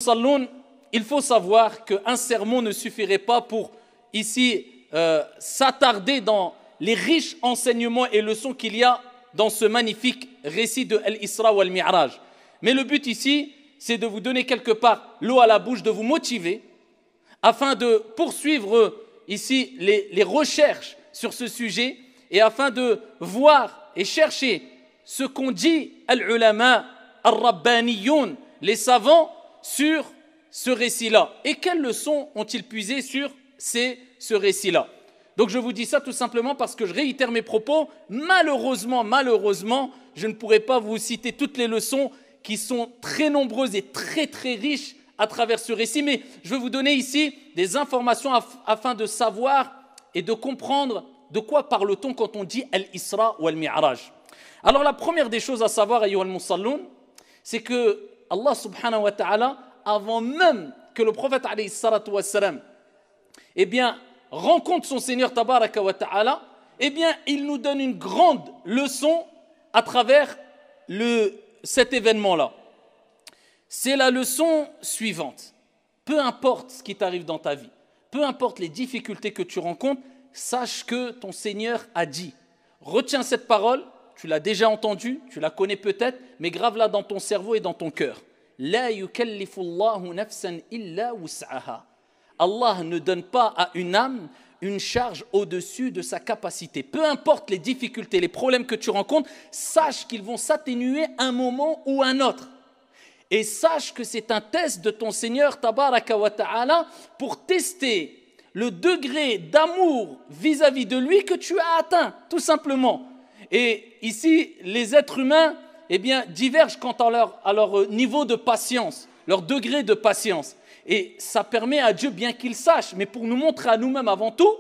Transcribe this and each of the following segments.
Salloun, il faut savoir qu'un sermon ne suffirait pas pour ici s'attarder dans les riches enseignements et leçons qu'il y a dans ce magnifique récit de Al-Isra ou Al-Mi'raj. Mais le but ici, c'est de vous donner quelque part l'eau à la bouche, de vous motiver afin de poursuivre ici les recherches sur ce sujet et afin de voir et chercher ce qu'ont dit al-ulama al-rabbaniyoun, les savants, sur ce récit-là. Et quelles leçons ont-ils puisé sur ce récit-là? Donc je vous dis ça tout simplement parce que je réitère mes propos. Malheureusement, je ne pourrai pas vous citer toutes les leçons qui sont très nombreuses et très riches à travers ce récit, mais je vais vous donner ici des informations afin de savoir et de comprendre de quoi parle-t-on quand on dit Al-Isra ou Al-Mi'raj. Alors la première des choses à savoir, ayyuha al-musalloun, c'est que Allah subhanahu wa ta'ala, avant même que le prophète alayhi salatu wa salam, eh bien, rencontre son Seigneur tabaraka wa ta'ala, eh bien, il nous donne une grande leçon à travers cet événement-là. C'est la leçon suivante. Peu importe ce qui t'arrive dans ta vie, peu importe les difficultés que tu rencontres, sache que ton Seigneur a dit. Retiens cette parole, tu l'as déjà entendue, tu la connais peut-être, mais grave-la dans ton cerveau et dans ton cœur. La yukallifu Allahu nafsan illa wus'aha. Allah ne donne pas à une âme une charge au-dessus de sa capacité. Peu importe les difficultés, les problèmes que tu rencontres, sache qu'ils vont s'atténuer un moment ou un autre. Et sache que c'est un test de ton Seigneur tabaraka wa ta'ala pour tester le degré d'amour vis-à-vis de lui que tu as atteint, tout simplement. Et ici, les êtres humains, eh bien, divergent quant à leur niveau de patience, leur degré de patience. Et ça permet à Dieu, bien qu'il sache, mais pour nous montrer à nous-mêmes avant tout,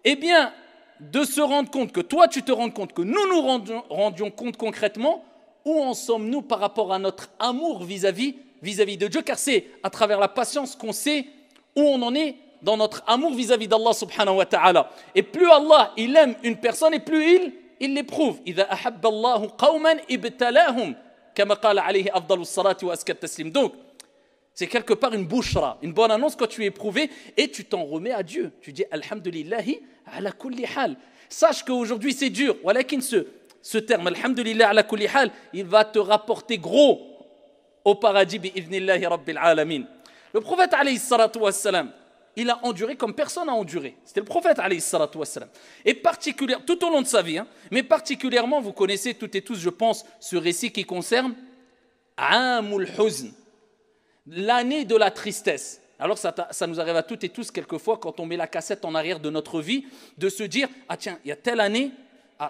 eh bien, de se rendre compte que toi, tu te rends compte que nous nous rendions compte concrètement où en sommes-nous par rapport à notre amour vis-à-vis de Dieu, car c'est à travers la patience qu'on sait où on en est dans notre amour vis-à-vis d'Allah subhanahu wa ta'ala. Et plus Allah, il aime une personne, et plus il l'éprouve. إِذَا أَحَبَّ اللَّهُ قَوْمًا إِبْتَلَاهُمْ كَمَا قَالَ عَلَيْهِ أَفْضَلُ الصَّلَاةِ وَأَزْكَى التَّسْلِيمِ. Donc, c'est quelque part une bushra, une bonne annonce quand tu es éprouvé et tu t'en remets à Dieu. Tu dis Alhamdulillahi ala kulli hal. Sache qu'aujourd'hui c'est dur. Walakin ce terme, Alhamdulillah ala kulli hal, il va te rapporter gros au paradis bi'idhnillahi rabbil alamin. Le prophète alayhi salatu wassalam, il a enduré comme personne n'a enduré. C'était le prophète alayhi salatu wassalam. Et particulièrement, tout au long de sa vie, mais particulièrement, vous connaissez toutes et tous, je pense, ce récit qui concerne Amul Huzn, l'année de la tristesse. Alors ça nous arrive à toutes et tous quelquefois quand on met la cassette en arrière de notre vie, de se dire, ah tiens, il y a telle année,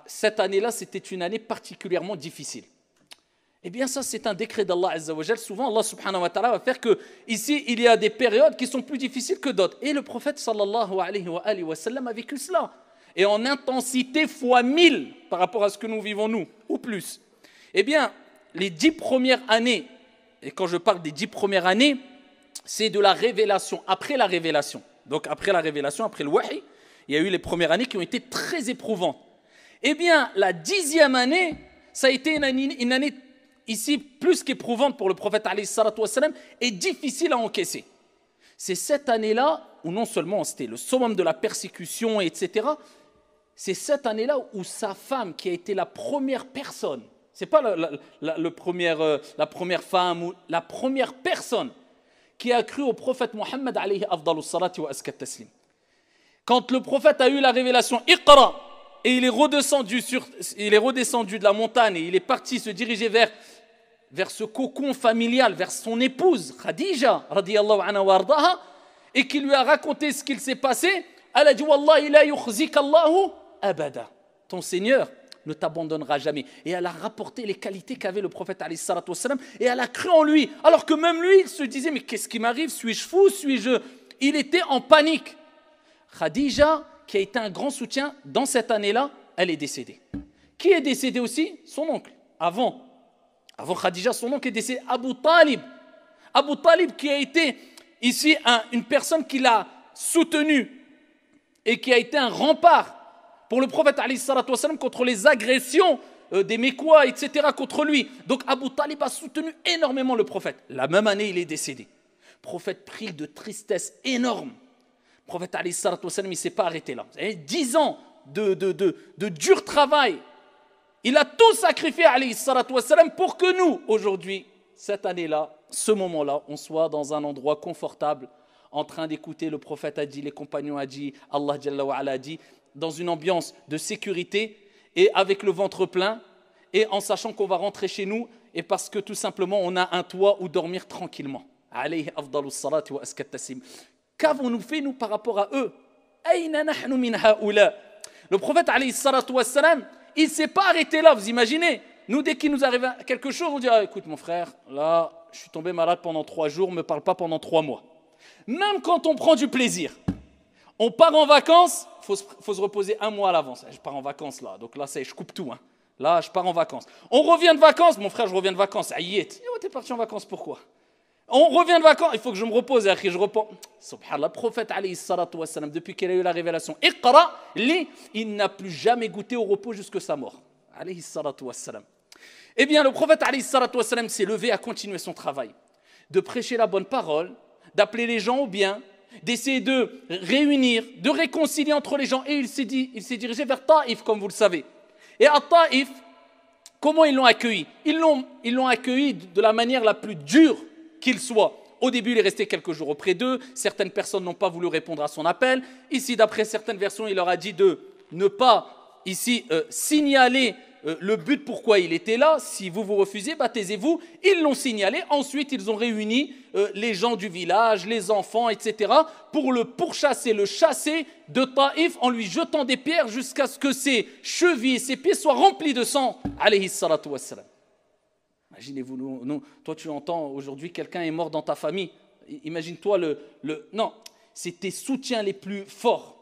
cette année-là c'était une année particulièrement difficile. Eh bien ça c'est un décret d'Allah Azza wa Jal. Souvent Allah subhanahu wa ta'ala va faire que ici il y a des périodes qui sont plus difficiles que d'autres. Et le prophète sallallahu alayhi wa sallam a vécu cela. Et en intensité fois 1000 par rapport à ce que nous vivons nous, ou plus. Eh bien les 10 premières années, et quand je parle des 10 premières années, c'est de la révélation, après la révélation. Donc après la révélation, après le wahi, il y a eu les premières années qui ont été très éprouvantes. Eh bien, la 10e année, ça a été une année ici plus qu'éprouvante pour le prophète alayhi salatu wassalam et difficile à encaisser. C'est cette année-là où non seulement c'était le summum de la persécution, etc., c'est cette année-là où sa femme, qui a été la première personne, c'est pas la première femme ou la première personne qui a cru au prophète Mohammed alayhi afdalus salati wa azka taslim. Quand le prophète a eu la révélation Iqra et il est redescendu de la montagne et il est parti se diriger vers ce cocon familial, vers son épouse Khadija radiyallahu anha wa ardaha, et qui lui a raconté ce qu'il s'est passé, elle a dit wallahi la yukhzika Allahu abada. Ton Seigneur ne t'abandonnera jamais. Et elle a rapporté les qualités qu'avait le prophète alayhi salatu wassalam, et elle a cru en lui. Alors que même lui, il se disait, mais qu'est-ce qui m'arrive? Suis-je fou? Il était en panique. Khadija, qui a été un grand soutien, dans cette année-là, elle est décédée. Qui est décédé aussi? Son oncle. Avant Khadija, son oncle est décédé, Abu Talib. Abu Talib qui a été ici une personne qui l'a soutenu et qui a été un rempart pour le prophète alayhi salatu wassalam contre les agressions des Mécois, etc., contre lui. Donc Abu Talib a soutenu énormément le prophète. La même année, il est décédé. prophète pris de tristesse énorme. Le prophète alayhi salatu wassalam, il ne s'est pas arrêté là. Vous savez, 10 ans de dur travail. Il a tout sacrifié alayhi salatu wassalam pour que nous, aujourd'hui, cette année-là, ce moment-là, on soit dans un endroit confortable, en train d'écouter le prophète a dit, les compagnons a dit, Allah Jalla wa Ala a dit, dans une ambiance de sécurité et avec le ventre plein et en sachant qu'on va rentrer chez nous et parce que tout simplement on a un toit où dormir tranquillement. Alayhi afdalus salati wa askat taslim. Qu'avons-nous fait nous par rapport à eux? Aïna nahnu min haoula. Le prophète alayhi salatu wassalam, il ne s'est pas arrêté là, vous imaginez? Nous, dès qu'il nous arrive quelque chose, on dit ah, écoute mon frère, là je suis tombé malade pendant 3 jours, ne me parle pas pendant 3 mois. Même quand on prend du plaisir, on part en vacances, il faut se reposer 1 mois à l'avance. Je pars en vacances là, donc là je coupe tout. Hein. Là, je pars en vacances. On revient de vacances, mon frère, je reviens de vacances. Aïe, t'es parti en vacances, pourquoi? On revient de vacances, il faut que je me repose, je reprends. Subhanallah, le prophète, alayhi salatu wassalam, depuis qu'il a eu la révélation, Iqra, il n'a plus jamais goûté au repos jusqu'à sa mort. Alayhi salatu wassalam. Eh bien, le prophète, alayhi salatu wassalam, s'est levé à continuer son travail, de prêcher la bonne parole, d'appeler les gens au bien, d'essayer de réunir, de réconcilier entre les gens. Et il s'est dirigé vers Taïf, comme vous le savez. Et à Taïf, comment ils l'ont accueilli? Ils l'ont accueilli de la manière la plus dure qu'il soit. Au début, il est resté quelques jours auprès d'eux. Certaines personnes n'ont pas voulu répondre à son appel. Ici, d'après certaines versions, il leur a dit de ne pas ici signaler le but pourquoi il était là. Si vous vous refusez, taisez-vous. Ils l'ont signalé. Ensuite, ils ont réuni les gens du village, les enfants, etc. pour le pourchasser, le chasser de Taïf en lui jetant des pierres jusqu'à ce que ses chevilles et ses pieds soient remplis de sang. Alayhi salatu wassalam. Imaginez-vous, toi tu entends aujourd'hui quelqu'un est mort dans ta famille. Imagine-toi non, c'est tes soutiens les plus forts.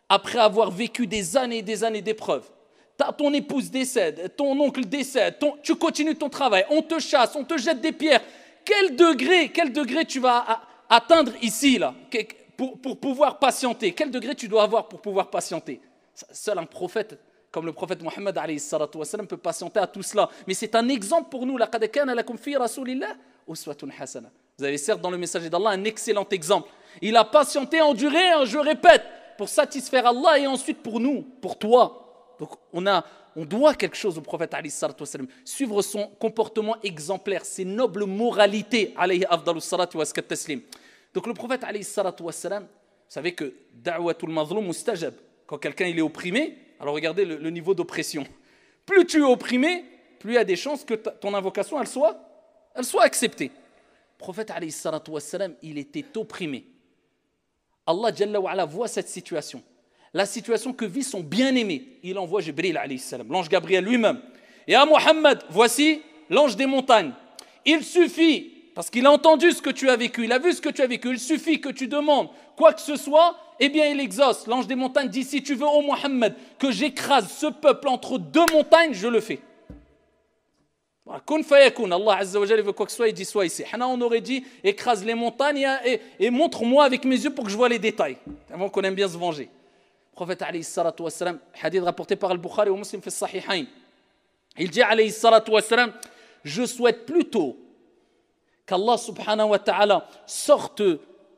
Après avoir vécu des années et des années d'épreuves, ton épouse décède, ton oncle décède, tu continues ton travail, on te chasse, on te jette des pierres. Quel degré tu vas atteindre ici là, pour pouvoir patienter? Quel degré tu dois avoir pour pouvoir patienter? Seul un prophète comme le prophète Mohammed alayhi salatu wassalam peut patienter à tout cela. Mais c'est un exemple pour nous. Laqad kana lakum fi rasulillah uswatun hasana. Vous avez certes dans le messager d'Allah un excellent exemple. Il a patienté, enduré, je répète, pour satisfaire Allah et ensuite pour nous, pour toi. Donc on doit quelque chose au prophète alayhi salatu wassalam. Suivre son comportement exemplaire, ses nobles moralités alayhi afdalus salatu waskat taslim. Donc le prophète alayhi salatu wassalam, vous savez que da'watul mazlum mustajab. Quand quelqu'un il est opprimé, alors regardez le niveau d'oppression. Plus tu es opprimé, plus il y a des chances que ton invocation elle soit acceptée. Le prophète alayhi salatu wassalam, il était opprimé. Allah Jalla wa Ala voit cette situation. La situation que vit son bien-aimé. Il envoie Jibril alayhi salam, l'ange Gabriel lui-même. Et à Mohammed, voici l'ange des montagnes. Il suffit, parce qu'il a entendu ce que tu as vécu, il a vu ce que tu as vécu, il suffit que tu demandes quoi que ce soit, eh bien il exauce. L'ange des montagnes dit, si tu veux, ô Mohammed, que j'écrase ce peuple entre 2 montagnes, je le fais. Kun fayakun, Allah Azza wa Jalla veut quoi que ce soit, il dit soit ici. Hana, on aurait dit, écrase les montagnes et montre-moi avec mes yeux pour que je vois les détails. Avant qu'on aime bien se venger. Le prophète alayhi salatu wassalam, hadith rapporté par Al-Bukhari ou Muslim fi Sahihain. Il dit alayhi salatu wassalam, je souhaite plutôt qu'Allah subhanahu wa ta'ala sorte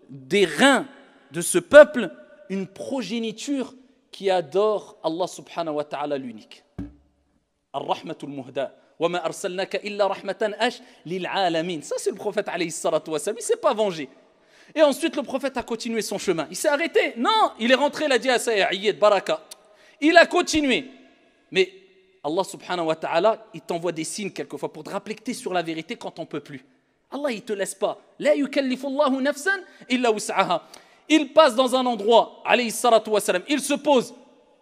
des reins de ce peuple une progéniture qui adore Allah subhanahu wa ta'ala l'unique. Ar-Rahmatul Muhda. Wa ma arsalnaka illa rahmatan lil alamin. Ça c'est le prophète alayhi salatu wassalam, il ne s'est pas vengé. Et ensuite le prophète a continué son chemin. Il s'est arrêté. Non, il est rentré, il a dit à Sayyid Baraka. Il a continué. Mais Allah subhanahu wa ta'ala, il t'envoie des signes quelquefois pour te rappeler que tu es sur la vérité quand on ne peut plus. Allah, il ne te laisse pas. La yukallifullahu nafsan illa wus'aha. Il passe dans un endroit, alayhi salatu wassalam, il se pose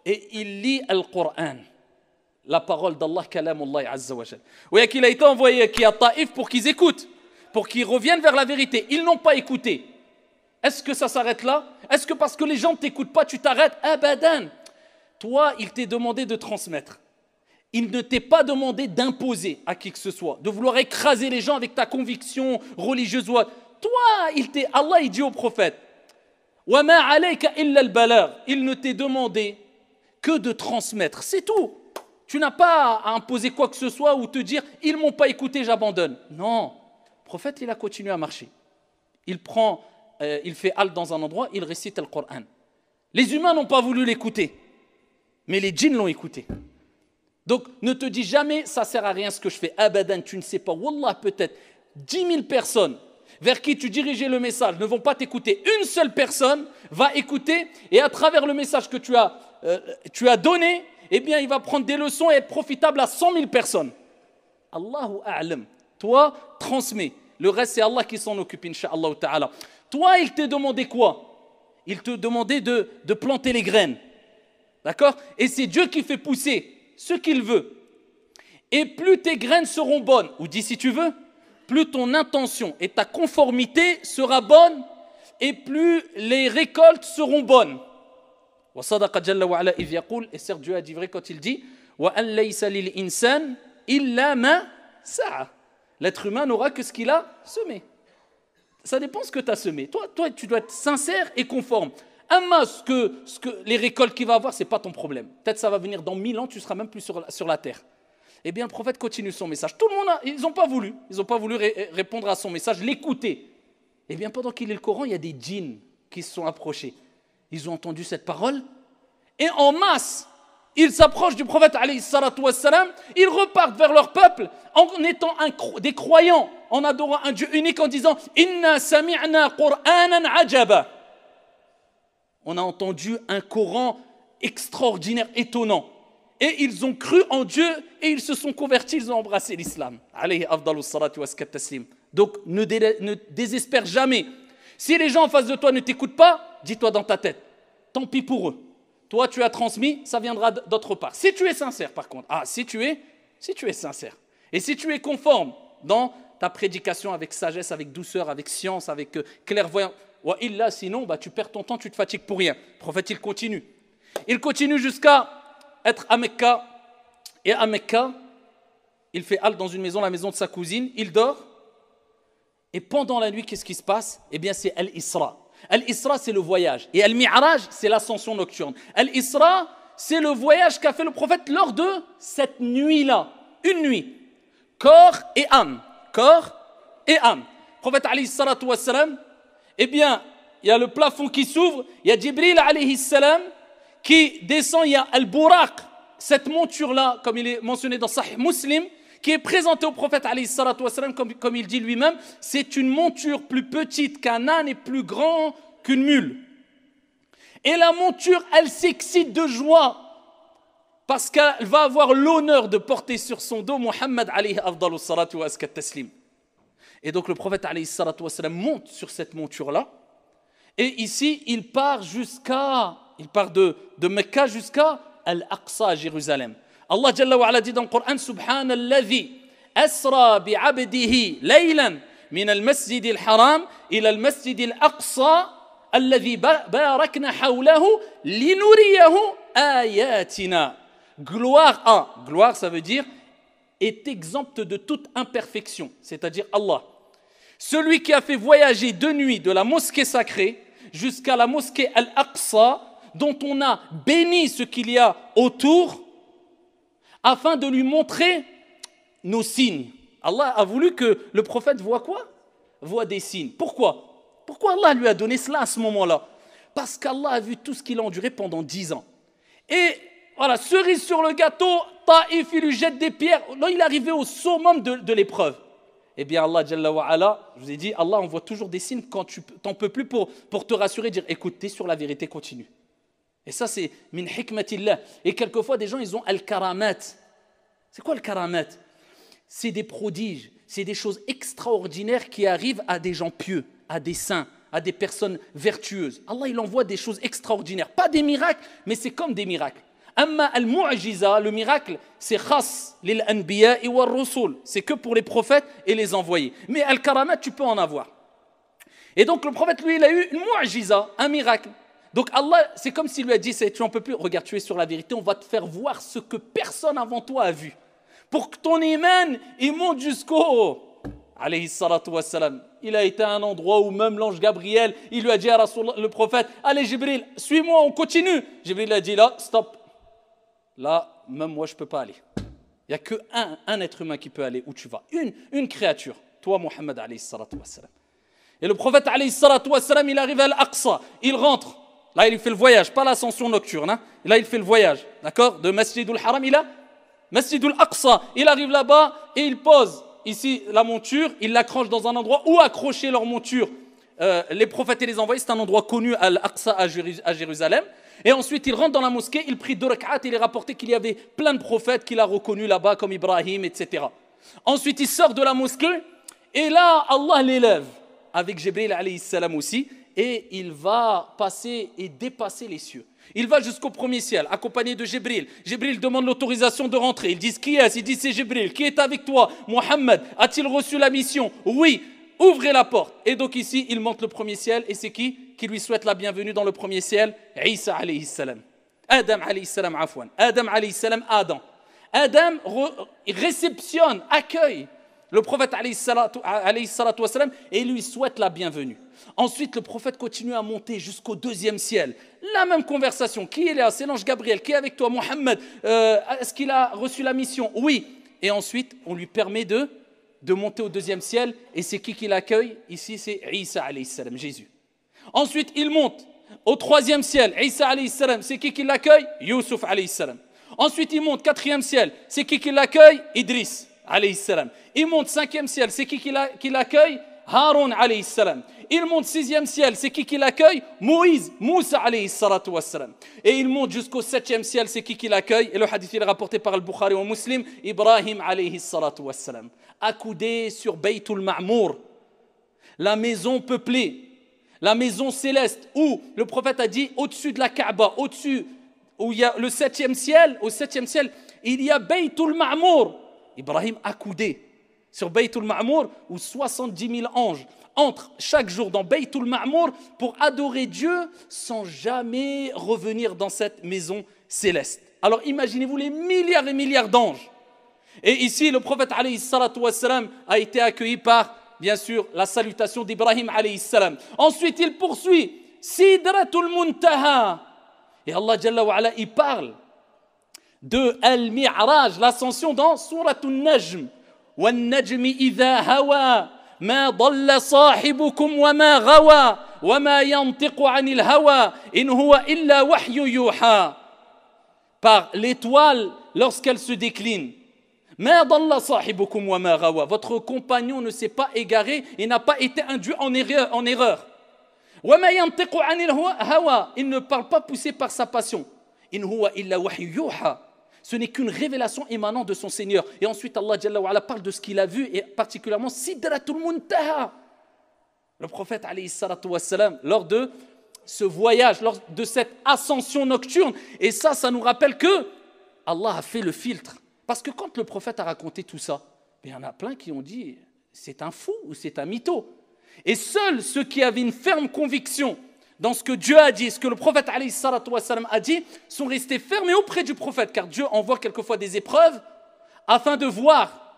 et il lit Al-Qur'an. La parole d'Allah, kalamullah azza wa jal. Oui, qu'il a été envoyé qui à Taïf pour qu'ils écoutent, pour qu'ils reviennent vers la vérité. Ils n'ont pas écouté. Est-ce que ça s'arrête là? Est-ce que parce que les gens ne t'écoutent pas, tu t'arrêtes? Abadan. Toi, il t'est demandé de transmettre. Il ne t'est pas demandé d'imposer à qui que ce soit, de vouloir écraser les gens avec ta conviction religieuse. Toi, Allah, il dit au prophète, wa ma alayka illa al-balagh. Il ne t'est demandé que de transmettre. C'est tout. Tu n'as pas à imposer quoi que ce soit ou te dire, ils ne m'ont pas écouté, j'abandonne. Non. Le prophète, il a continué à marcher. il fait halte dans un endroit, il récite le Coran. Les humains n'ont pas voulu l'écouter, mais les djinns l'ont écouté. Donc ne te dis jamais, ça ne sert à rien ce que je fais. Abadan, tu ne sais pas. Wallah, peut-être 10 000 personnes vers qui tu dirigeais le message ne vont pas t'écouter. Une seule personne va écouter et à travers le message que tu as donné, eh bien, il va prendre des leçons et être profitable à 100 000 personnes. Allahu a'lam. Toi, transmets. Le reste, c'est Allah qui s'en occupe, incha'Allah ta'ala. Toi, il t'a demandé quoi? Il te demandait de planter les graines. D'accord? Et c'est Dieu qui fait pousser ce qu'il veut. Et plus tes graines seront bonnes, ou dis si tu veux, plus ton intention et ta conformité sera bonne, et plus les récoltes seront bonnes. Et certes, Dieu a dit vrai quand il dit l'être humain n'aura que ce qu'il a semé. Ça dépend de ce que tu as semé. Toi, tu dois être sincère et conforme. Ce que les récoltes qu'il va avoir, ce n'est pas ton problème. Peut-être ça va venir dans 1000 ans, tu ne seras même plus sur la terre. Eh bien, le prophète continue son message. Tout le monde, ils n'ont pas voulu. Ils n'ont pas voulu répondre à son message, l'écouter. Eh bien, pendant qu'il lit le Coran, il y a des djinns qui se sont approchés. Ils ont entendu cette parole et en masse, ils s'approchent du prophète alayhi salatu wassalam, ils repartent vers leur peuple en étant des croyants, en adorant un Dieu unique, en disant « Inna sami'na Qur'anan ajaba » On a entendu un Coran extraordinaire, étonnant. Et ils ont cru en Dieu et ils se sont convertis, ils ont embrassé l'islam. Alayhi afdalu salatu waskat taslim. Donc ne désespère jamais. Si les gens en face de toi ne t'écoutent pas, dis-toi dans ta tête, tant pis pour eux. Toi, tu as transmis, ça viendra d'autre part. Si tu es sincère, par contre, si tu es sincère, et si tu es conforme dans ta prédication avec sagesse, avec douceur, avec science, avec clairvoyance, sinon, tu perds ton temps, tu te fatigues pour rien. Le prophète, il continue. Il continue jusqu'à être à Mecca. Et à Mecca, il fait halte dans une maison, la maison de sa cousine. Il dort. Et pendant la nuit, qu'est-ce qui se passe? Eh bien, c'est Al-Isra. Al-Isra, c'est le voyage. Et Al-Mi'raj, c'est l'ascension nocturne. Al-Isra, c'est le voyage qu'a fait le prophète lors de cette nuit-là. Une nuit. Corps et âme. Corps et âme. Le prophète, alayhi salatu wassalam, eh bien, il y a le plafond qui s'ouvre. Il y a Jibril, alayhi salam, qui descend. Il y a Al-Buraq, cette monture-là, comme il est mentionné dans Sahih Muslim, qui est présentée au prophète alayhi salatu wassalam, comme il dit lui-même, c'est une monture plus petite qu'un âne et plus grand qu'une mule. Et la monture, elle s'excite de joie parce qu'elle va avoir l'honneur de porter sur son dos Muhammad alayhi afdalu salatu wa askat taslim. Et donc le prophète alayhi salatu wassalam monte sur cette monture-là. Et ici, il part de Mecca jusqu'à Al-Aqsa à Jérusalem. Allah Jalla wa Ala dit dans le Coran Subhanalladhi asra bi'abdihi laylan min al-masjid al-haram ila al-masjid al-aqsa alladhi barakna hawlahu linuriyahu ayatina. Gloire ça veut dire est exempt de toute imperfection, c'est-à-dire Allah. Celui qui a fait voyager de nuit de la mosquée sacrée jusqu'à la mosquée Al-Aqsa dont on a béni ce qu'il y a autour afin de lui montrer nos signes. Allah a voulu que le prophète voit quoi? Voit des signes. Pourquoi Allah lui a donné cela à ce moment-là? Parce qu'Allah a vu tout ce qu'il a enduré pendant 10 ans. Et voilà, cerise sur le gâteau, Taïf, il lui jette des pierres. Là, il est arrivé au summum de l'épreuve. Eh bien, Allah, Jalla wa Ala, je vous ai dit, Allah envoie toujours des signes quand tu n'en peux plus pour te rassurer, dire, écoute, t'es sur la vérité, continue. Et ça, c'est min hikmatillah. Et quelquefois, des gens, ils ont al-karamat. C'est quoi al-karamat? C'est des prodiges, c'est des choses extraordinaires qui arrivent à des gens pieux, à des saints, à des personnes vertueuses. Allah, il envoie des choses extraordinaires. Pas des miracles, mais c'est comme des miracles. Amma al-mu'jiza, le miracle, c'est khas lil anbiya wa rusul. C'est que pour les prophètes et les envoyés. Mais al-karamat, tu peux en avoir. Et donc, le prophète, lui, il a eu une mu'jiza, un miracle. Donc Allah, c'est comme s'il lui a dit, tu n'en peux plus, regarde, tu es sur la vérité, on va te faire voir ce que personne avant toi a vu. Pour que ton iman, il monte jusqu'au... Alayhi salatu wassalam. Il a été à un endroit où même l'ange Gabriel, il lui a dit à le prophète, allez Jibril, suis-moi, on continue. Jibril a dit là, stop. Là, même moi, je ne peux pas aller. Il n'y a qu'un être humain qui peut aller où tu vas. Une créature. Toi, Muhammad, alayhi salatu wassalam. Et le prophète, alayhi salatu wassalam, il arrive à Al-Aqsa, il rentre. Là, il fait le voyage, pas l'ascension nocturne. Hein. Là, il fait le voyage, d'accord? De Masjidul Haram, il a Masjidul Aqsa. Il arrive là-bas et il pose ici la monture, il l'accroche dans un endroit où accrocher leur monture. Les prophètes et les envoyés, c'est un endroit connu à Al-Aqsa, à Jérusalem. Et ensuite, il rentre dans la mosquée, il prie 2 rak'at, il est rapporté qu'il y avait plein de prophètes qu'il a reconnus là-bas, comme Ibrahim, etc. Ensuite, il sort de la mosquée, et là, Allah l'élève, avec Jibril alayhi salam aussi, et il va passer et dépasser les cieux. Il va jusqu'au premier ciel, accompagné de Jibril. Jibril demande l'autorisation de rentrer. Ils disent qui est-ce? Il dit c'est Jibril. Qui est avec toi? Mohammed. A-t-il reçu la mission? Oui. Ouvrez la porte. Et donc ici, il monte le premier ciel. Et c'est qui lui souhaite la bienvenue dans le premier ciel? Isa alayhi salam. Adam alayhi salam, afwan. Adam alayhi salam, Adam. Adam réceptionne, accueille le prophète alayhi salatu wassalam et lui souhaite la bienvenue. Ensuite, le prophète continue à monter jusqu'au deuxième ciel. La même conversation. Qui est là? C'est l'ange Gabriel. Qui est avec toi? Mohammed. Est-ce qu'il a reçu la mission? Oui. Et ensuite, on lui permet de monter au deuxième ciel. Et c'est qui l'accueille? Ici, c'est Isa alayhi salam, Jésus. Ensuite, il monte au troisième ciel. Isa alayhi salam, c'est qui l'accueille? Youssouf alayhi salam. Ensuite, il monte quatrième ciel. C'est qui l'accueille? Idriss alayhi salam. Il monte cinquième ciel. C'est qui l'accueille? Haroun alayhi salam. Il monte sixième ciel. C'est qui l'accueille? Moïse, Moussa alayhi salatu wassalam. Et il monte jusqu'au septième ciel. C'est qui l'accueille? Et le hadith est rapporté par Al-Bukhari ou Muslim. Ibrahim alayhi salatu wassalam. Accoudé sur Baytul Ma'mour, la maison peuplée, la maison céleste, où le prophète a dit au-dessus de la Kaaba, au-dessus, où il y a le septième ciel, au septième ciel, il y a Baytul Ma'mour. Ibrahim accoudé sur Baytul Ma'mour, où 70 000 anges entrent chaque jour dans Baytul Ma'mour pour adorer Dieu sans jamais revenir dans cette maison céleste. Alors imaginez-vous les milliards et milliards d'anges. Et ici, le prophète alayhi salatu wassalam a été accueilli par, bien sûr, la salutation d'Ibrahim alayhi salam. Ensuite, il poursuit Sidratul Muntaha. Et Allah Jalla wa Ala, il parle de Al-Mi'raj, l'ascension dans Suratul Najm. وَالنَّجْمِ إِذَا هَوَى مَا ضَلَّ صَاحِبُكُمْ وَمَا غَوَى وَمَا يَنْطِقُ عَنِ الْهَوَى إِنْ هُوَ إِلَّا وَحْيُ يُوحَى. Par l'étoile lorsqu'elle se décline. مَا ضَلَّ صَاحِبُكُمْ وَمَا غَوَى. Votre compagnon ne s'est pas égaré et n'a pas été induit en erreur. وَمَا يَنْطِقُ عَنِ الْهَوَى. Il ne parle pas poussé par sa passion. إِنْ هُوَ إِلَّا وَحْيُ يُوحَى. Ce n'est qu'une révélation émanant de son Seigneur. Et ensuite, Allah Jalla wa Ala parle de ce qu'il a vu, et particulièrement Sidratul Muntaha. Le prophète, alayhi salatu wassalam, lors de ce voyage, lors de cette ascension nocturne, et ça nous rappelle que Allah a fait le filtre. Parce que quand le prophète a raconté tout ça, il y en a plein qui ont dit c'est un fou ou c'est un mytho. Et seuls ceux qui avaient une ferme conviction dans ce que Dieu a dit, ce que le prophète alayhi salatu wassalam a dit, sont restés fermés auprès du prophète, car Dieu envoie quelquefois des épreuves afin de voir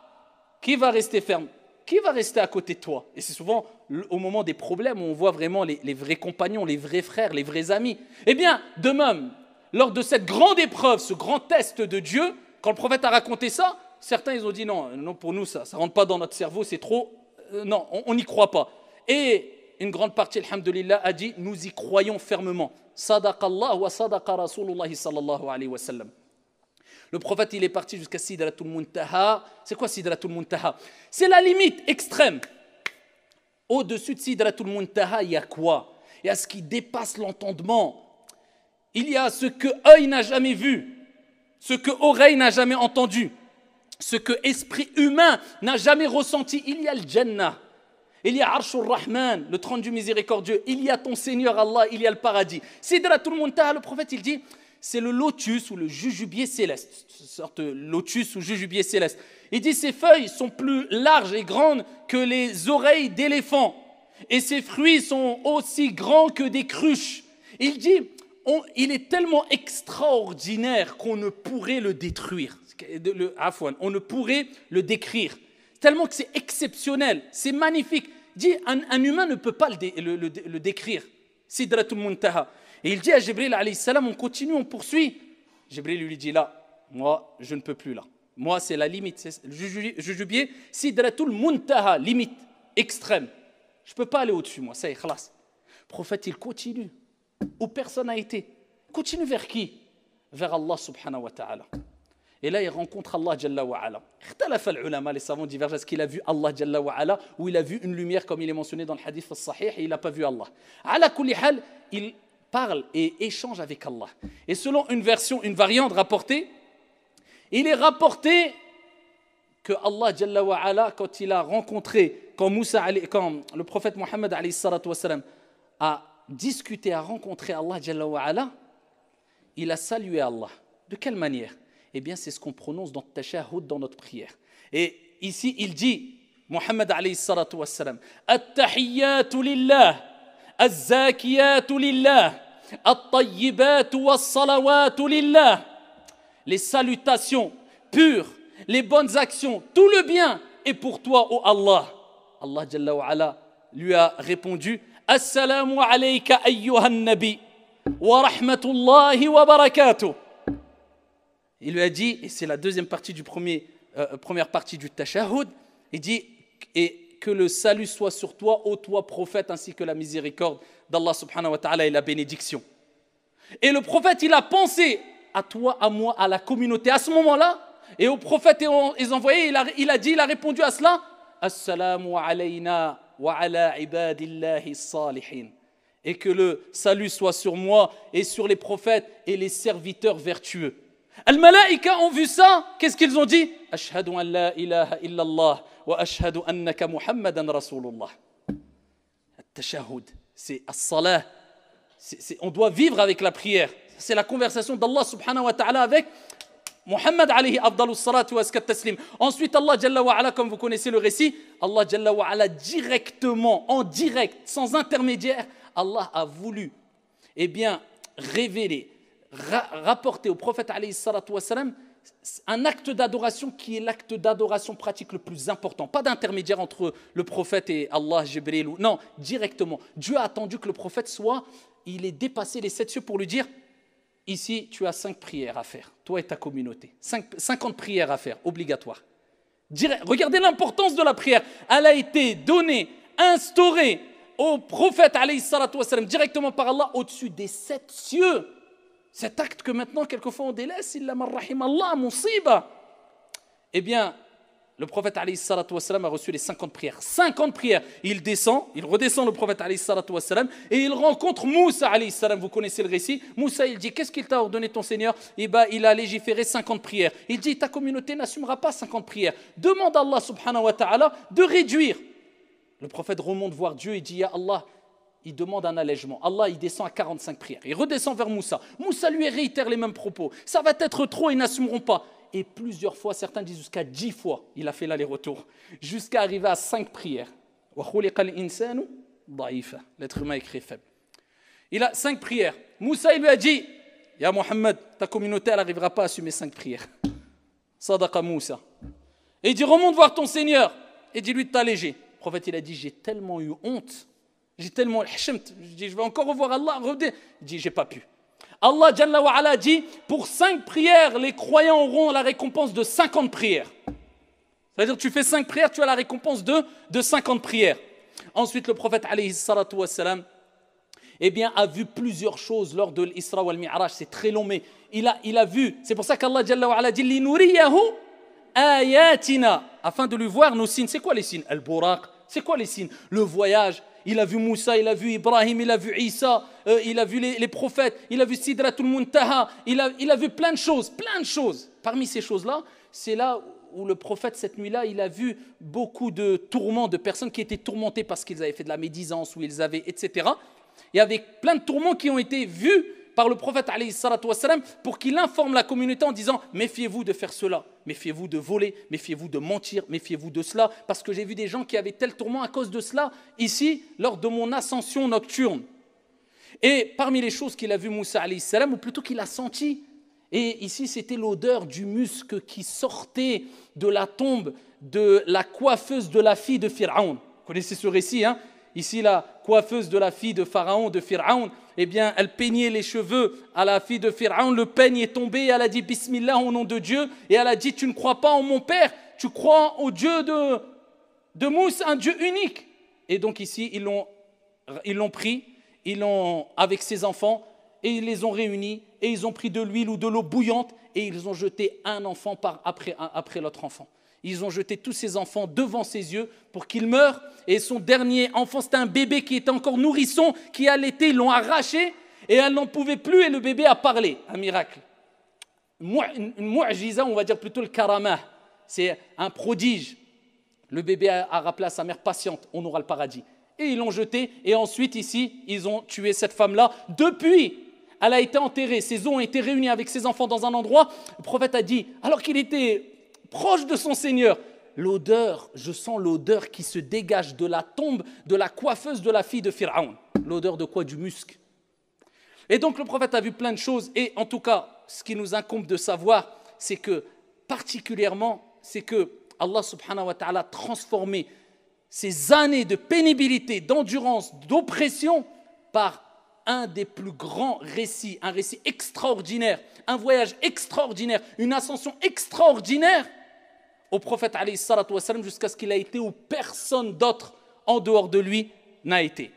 qui va rester ferme, qui va rester à côté de toi. Et c'est souvent au moment des problèmes où on voit vraiment les vrais compagnons, les vrais frères, les vrais amis. Eh bien, de même, lors de cette grande épreuve, ce grand test de Dieu, quand le prophète a raconté ça, certains ils ont dit non, pour nous ça ne rentre pas dans notre cerveau, c'est trop, non, on n'y croit pas. Et une grande partie, alhamdulillah, a dit nous y croyons fermement. Sadaqallah wa sadaqa Rasulullah sallallahu alayhi wa sallam. Le prophète, il est parti jusqu'à Sidratul Muntaha. C'est quoi Sidratul Muntaha? C'est la limite extrême. Au-dessus de Sidratul Muntaha, il y a quoi? Il y a ce qui dépasse l'entendement. Il y a ce que œil n'a jamais vu, ce que oreille n'a jamais entendu, ce que esprit humain n'a jamais ressenti. Il y a le Jannah. Il y a Arshur Rahman, le trône du miséricordieux. Il y a ton Seigneur Allah, il y a le paradis. Sidratul Muntaha, le prophète, il dit, c'est le lotus ou le jujubier céleste. Une sorte de lotus ou jujubier céleste. Il dit, ses feuilles sont plus larges et grandes que les oreilles d'éléphant. Et ses fruits sont aussi grands que des cruches. Il dit, il est tellement extraordinaire qu'on ne pourrait le détruire. On ne pourrait le décrire. Tellement que c'est exceptionnel, c'est magnifique. Dit, un humain ne peut pas le décrire. Sidratul Muntaha. Et il dit à Jibril alayhi salam, on continue, on poursuit. Jibril lui dit là, moi je ne peux plus là. Moi c'est la limite, c'est le jujubier. Sidratul Muntaha, limite extrême. Je ne peux pas aller au-dessus, moi. Ça y est, khalas. Le prophète, il continue. Où personne n'a été. Continue vers qui? Vers Allah subhanahu wa ta'ala. Et là, il rencontre Allah Jalla wa ala. Les savants divergent. Est-ce qu'il a vu Allah Jalla wa ala ou il a vu une lumière comme il est mentionné dans le hadith al-sahih et il n'a pas vu Allah. Ala kulli hal, il parle et échange avec Allah. Et selon une version, une variante rapportée, il est rapporté que Allah Jalla wa ala, quand il a rencontré, quand le prophète Mohammed alayhi salatu wa salam a discuté, a rencontré Allah Jalla wa ala, il a salué Allah. De quelle manière? Eh bien, c'est ce qu'on prononce dans le tashahhud, dans notre prière. Et ici, il dit, Mohammed alayhi salatu wa salam, At-tahiyyatu lillah, Az-zakiyatu lillah, At-tayyibatu was-salawatu lillah. Les salutations pures, les bonnes actions, tout le bien est pour toi, ô Allah. Allah Jalla wa ala lui a répondu, Assalamu alayka ayyuhan nabi, wa rahmatullahi wa barakatuh. Il lui a dit, et c'est la deuxième partie du première partie du tashahhud, il dit, et que le salut soit sur toi, ô toi prophète, ainsi que la miséricorde d'Allah subhanahu wa ta'ala et la bénédiction. Et le prophète, il a pensé à toi, à moi, à la communauté, à ce moment-là, et aux prophètes et aux envoyés, il a répondu à cela, Assalamu alayna wa ala ibadillahi salihin. Et que le salut soit sur moi et sur les prophètes et les serviteurs vertueux. Al-Malaïka ont vu ça, qu'est-ce qu'ils ont dit? Ashhadu an la ilaha illallah wa ashhadu annaka Muhammadan Rasulullah. At-tashahhud, c'est as-salah. On doit vivre avec la prière. C'est la conversation d'Allah subhanahu wa ta'ala avec Muhammad alayhi afdalus salatu wa askat taslim. Ensuite, Allah Jalla wa ala, comme vous connaissez le récit, Allah Jalla wa ala directement, en direct, sans intermédiaire, Allah a voulu, eh bien, révéler, rapporter au prophète alayhi salatu wa salam un acte d'adoration qui est l'acte d'adoration pratique le plus important. Pas d'intermédiaire entre le prophète et Allah, Jibril. Non, directement. Dieu a attendu que le prophète il ait dépassé les 7 cieux pour lui dire, ici, tu as 5 prières à faire, toi et ta communauté. 50 prières à faire, obligatoires. Regardez l'importance de la prière. Elle a été donnée, instaurée au prophète alayhi salatu wa salam, directement par Allah, au-dessus des 7 cieux. Cet acte que maintenant, quelquefois, on délaisse, illa man rahim Allah, musiba. Eh bien, le prophète alayhi salatu wa salam a reçu les 50 prières. 50 prières. Il redescend le prophète alayhi salatu wa salam et il rencontre Moussa alayhi salam. Vous connaissez le récit. Moussa, il dit, qu'est-ce qu'il t'a ordonné ton Seigneur? Eh bien, il a légiféré 50 prières. Il dit, ta communauté n'assumera pas 50 prières. Demande à Allah subhanahu wa ta'ala de réduire. Le prophète remonte voir Dieu et dit, ya Allah, il demande un allègement. Allah, il descend à 45 prières. Il redescend vers Moussa. Moussa lui réitère les mêmes propos. Ça va être trop, ils n'assumeront pas. Et plusieurs fois, certains disent jusqu'à 10 fois, il a fait l'aller-retour, jusqu'à arriver à 5 prières. L'être humain est créé faible. Il a 5 prières. Moussa, il lui a dit, Ya Mohammed, ta communauté, elle n'arrivera pas à assumer 5 prières. Sadaqa Moussa. Et il dit, remonte voir ton Seigneur et dis-lui de t'alléger. Le prophète, il a dit, j'ai tellement eu honte, j'ai tellement hchemt, je dis, je vais encore revoir Allah. Il dit, j'ai pas pu. Allah Jalla wa ala dit, pour 5 prières, les croyants auront la récompense de 50 prières. C'est-à-dire, tu fais 5 prières, tu as la récompense de 50 prières. Ensuite, le prophète alayhi salatu wa salam, eh bien, a vu plusieurs choses lors de l'Isra wal Mi'raj. C'est très long, mais il a vu. C'est pour ça qu'Allah Jalla wa ala dit, Linuriyahu ayatina, afin de lui voir nos signes. C'est quoi les signes? Al-Buraq. C'est quoi les signes? Le voyage. Il a vu Moussa, il a vu Ibrahim, il a vu Isa, il a vu les prophètes, il a vu Sidratul Muntaha, il a vu plein de choses. Parmi ces choses-là, c'est là où le prophète, cette nuit-là, il a vu beaucoup de tourments, de personnes qui étaient tourmentées parce qu'ils avaient fait de la médisance, ou ils avaient, etc. Il y avait plein de tourments qui ont été vus par le prophète alayhi salatu wa salam pour qu'il informe la communauté en disant « Méfiez-vous de faire cela, méfiez-vous de voler, méfiez-vous de mentir, méfiez-vous de cela, parce que j'ai vu des gens qui avaient tel tourment à cause de cela, ici, lors de mon ascension nocturne. » Et parmi les choses qu'il a vu Moussa alayhi salam, ou plutôt qu'il a senti, et ici c'était l'odeur du musc qui sortait de la tombe de la coiffeuse de la fille de Pharaon. Vous connaissez ce récit, hein? Ici, la coiffeuse de la fille de Pharaon, eh bien, elle peignait les cheveux à la fille de Pharaon, le peigne est tombé, elle a dit Bismillah au nom de Dieu, et elle a dit, tu ne crois pas en mon père, tu crois au Dieu de Moussa, un Dieu unique. Et donc ici, ils l'ont pris, avec ses enfants, et ils les ont réunis, et ils ont pris de l'huile ou de l'eau bouillante, et ils ont jeté un enfant après l'autre enfant. Ils ont jeté tous ces enfants devant ses yeux pour qu'il meure. Et son dernier enfant, c'était un bébé qui était encore nourrisson, qui allaitait, ils l'ont arraché, et elle n'en pouvait plus, et le bébé a parlé. Un miracle. Une mu'jiza, on va dire plutôt le karamah. C'est un prodige. Le bébé a rappelé à sa mère, patiente, on aura le paradis. Et ils l'ont jeté, et ensuite ici, ils ont tué cette femme-là. Depuis, elle a été enterrée, ses os ont été réunis avec ses enfants dans un endroit. Le prophète a dit, alors qu'il était proche de son Seigneur, l'odeur, je sens l'odeur qui se dégage de la tombe de la coiffeuse de la fille de Pharaon. L'odeur de quoi? Du musc. Et donc le prophète a vu plein de choses, et en tout cas, ce qui nous incombe de savoir, c'est que particulièrement, c'est que Allah subhanahu wa ta'ala a transformé ces années de pénibilité, d'endurance, d'oppression par un des plus grands récits, un récit extraordinaire, un voyage extraordinaire, une ascension extraordinaire au prophète alayhi salatu wa salam, jusqu'à ce qu'il a été où personne d'autre en dehors de lui n'a été.